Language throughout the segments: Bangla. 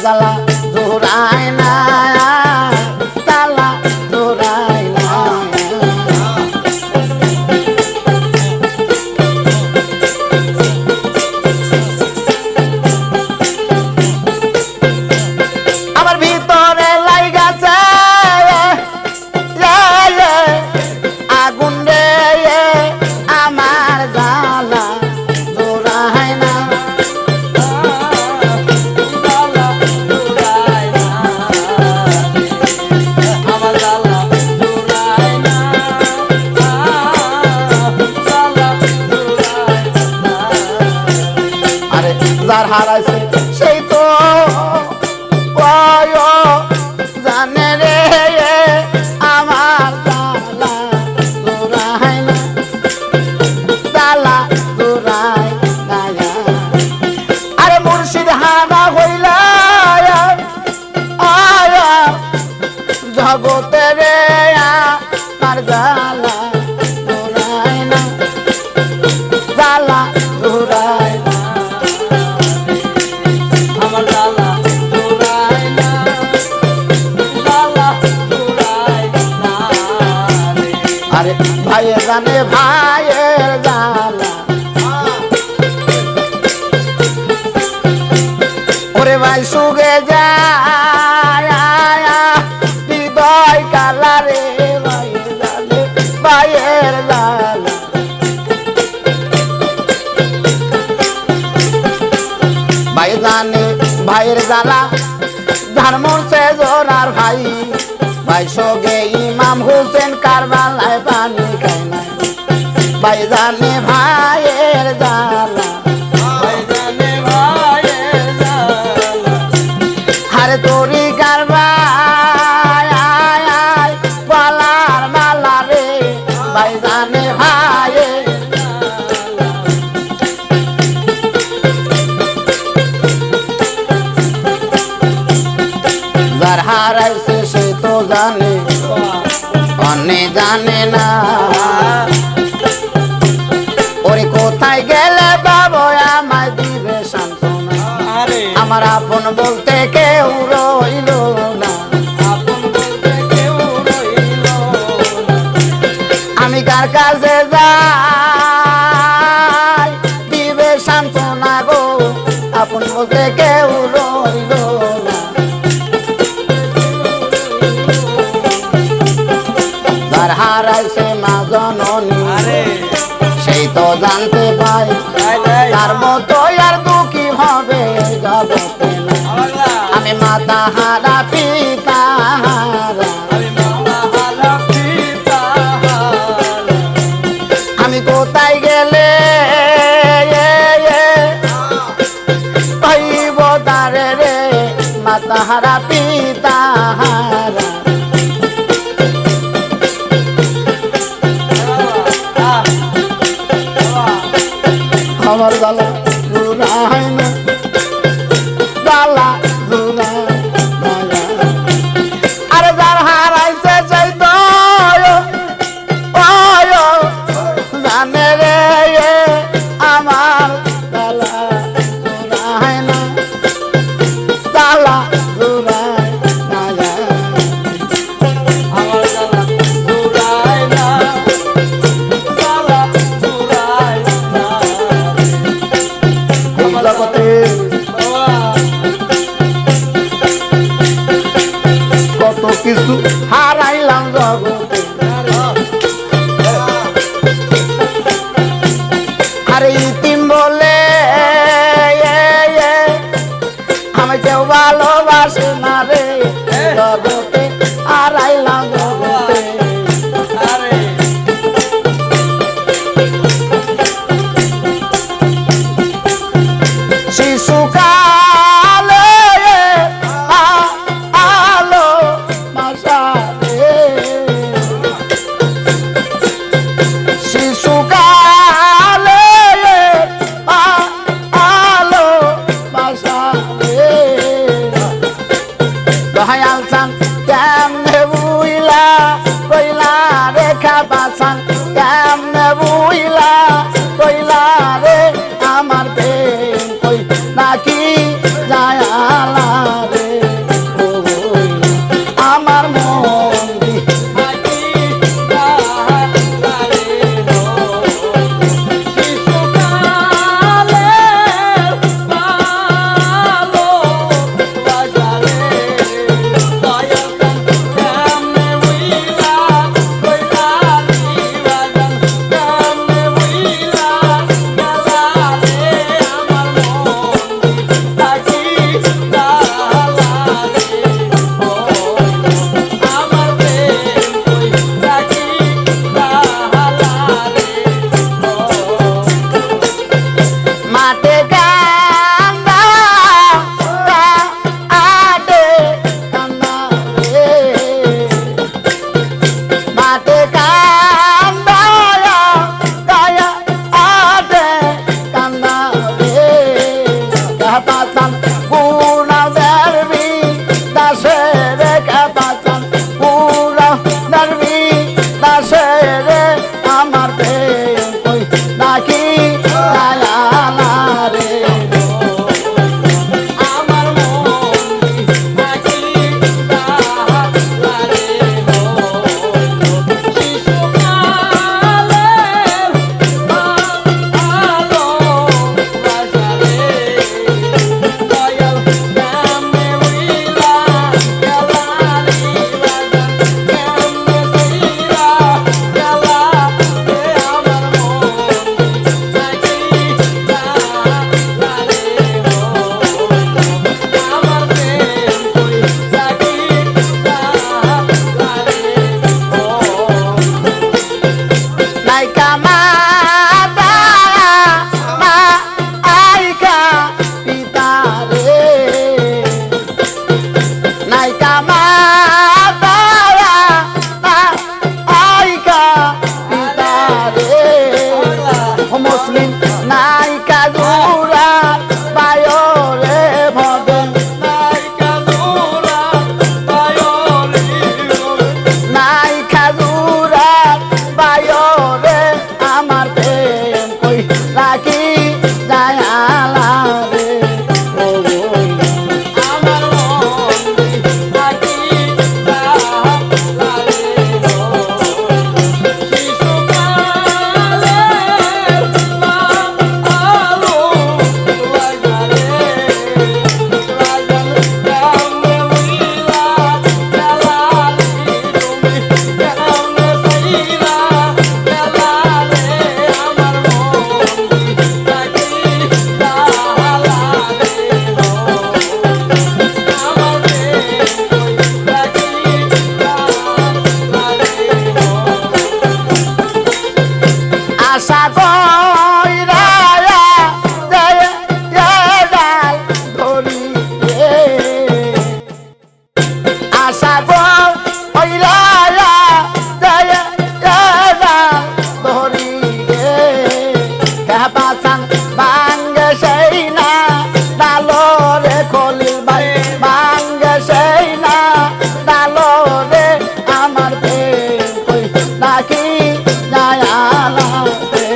জ্বালা জোড়ায় না জ্বালা জোড়ায় না আমার ভিতরে লাইগাছে আগুন রে আমার জ্বালা জোড়ায় না যার হারাইছে সেই তো জানে রে আমার জ্বালা জোড়ায় না জ্বালা জোড়ায় না আরে মুর্শিদ হারা হইলা জগতে রে আমার জ্বালা জোড়ায় না জ্বালা জোড়ায় না ভাইয়ের জানে ভাইয়ের জ্বালা ওরে ভাই সুগে যায় হৃদয় কালা রে ভাইয়ের জানে ভাইয়ের জ্বালা ভাই জানে ভাইয়ের জ্বালা ধর্ম সে জোরার ভাই ভাই সঙ্গে ইমাম হোসেন কারবালায় পানি খায় না ভাই জানে ভাইয়ের জ্বালা হারে তোরি কারবালায় গলার মালা রে ভাই জানে ভাইয়ের যার হারাইছে সে তো জানে অনে জানে না ওরে কোথায় গেলে বাবা আমায় দিবে সান্ত্বনা আমার আপন বলতে কেউ রইল না আমি কার কাছে যাই দিবে সান্ত্বনা গো আপন বলতে কেউ রইল না হারাইছে মা জননী সেই তো জানতে পাই তার মতো আর দুঃখী হবে জগতে না আমি মাতা হারা পিতা হারা আমি কোথায় গেলে পাইব তারে রে মাতা হারা পিতা হারা আমার জ্বালা জোড়ায় না জ্বালা জোড়ায় না আরে যার হারাইছে সেই তো জানে রে আমার জ্বালা জোড়ায় না জ্বালা জোড়ায় না আমার জ্বালা জোড়ায় না কত কিছু হারাইলাম জগতে আরে ইতিম বলে আমি কেউ ভালোবাসে না রে জগতে হারাইলাম জগতে শিশুকালে আলো মাসালে শিশুকালে আলো মাসালে দয়াল চান ভাঙ্গে সেই না ডালো রে আমার প্রেম কই রাখি জায়ালা রে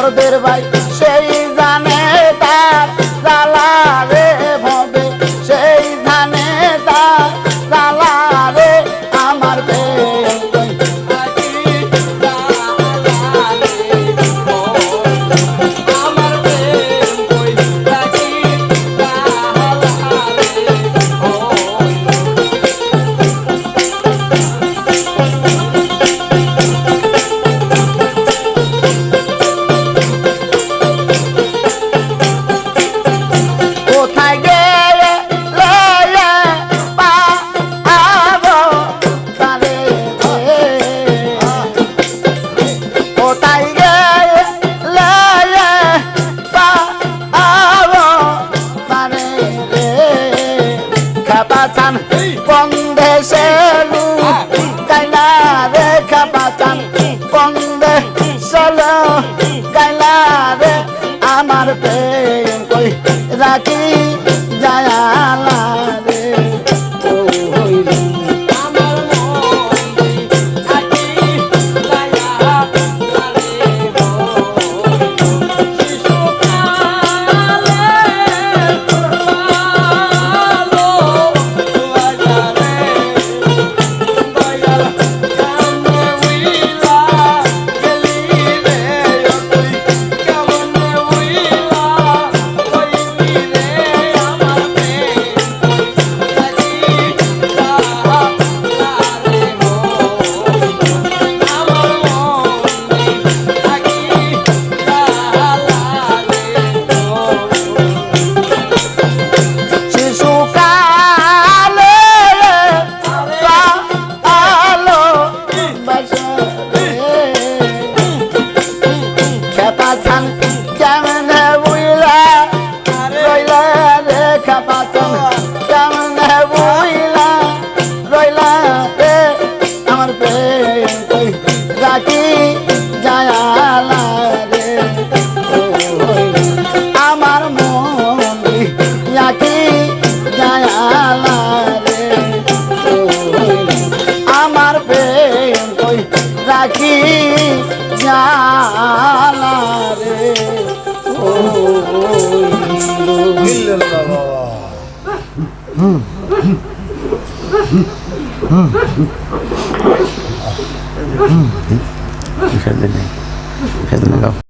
ধরদের ভাই সেই জানে তার জ্বালা রে ভবে সেই জানে তার জ্বালা রে আমার খাপাচান বন্ধে সেলু গাইলা রে খাপাচান বন্ধে সেলু গাইলা রে আমার প্রেম কই রাখি জায়ালা রে রাখি জায়ালা রে আমার মন রাখি জায়ালা রে আমার প্রেম কই রাখি জায়ালা রে Bisa dulu.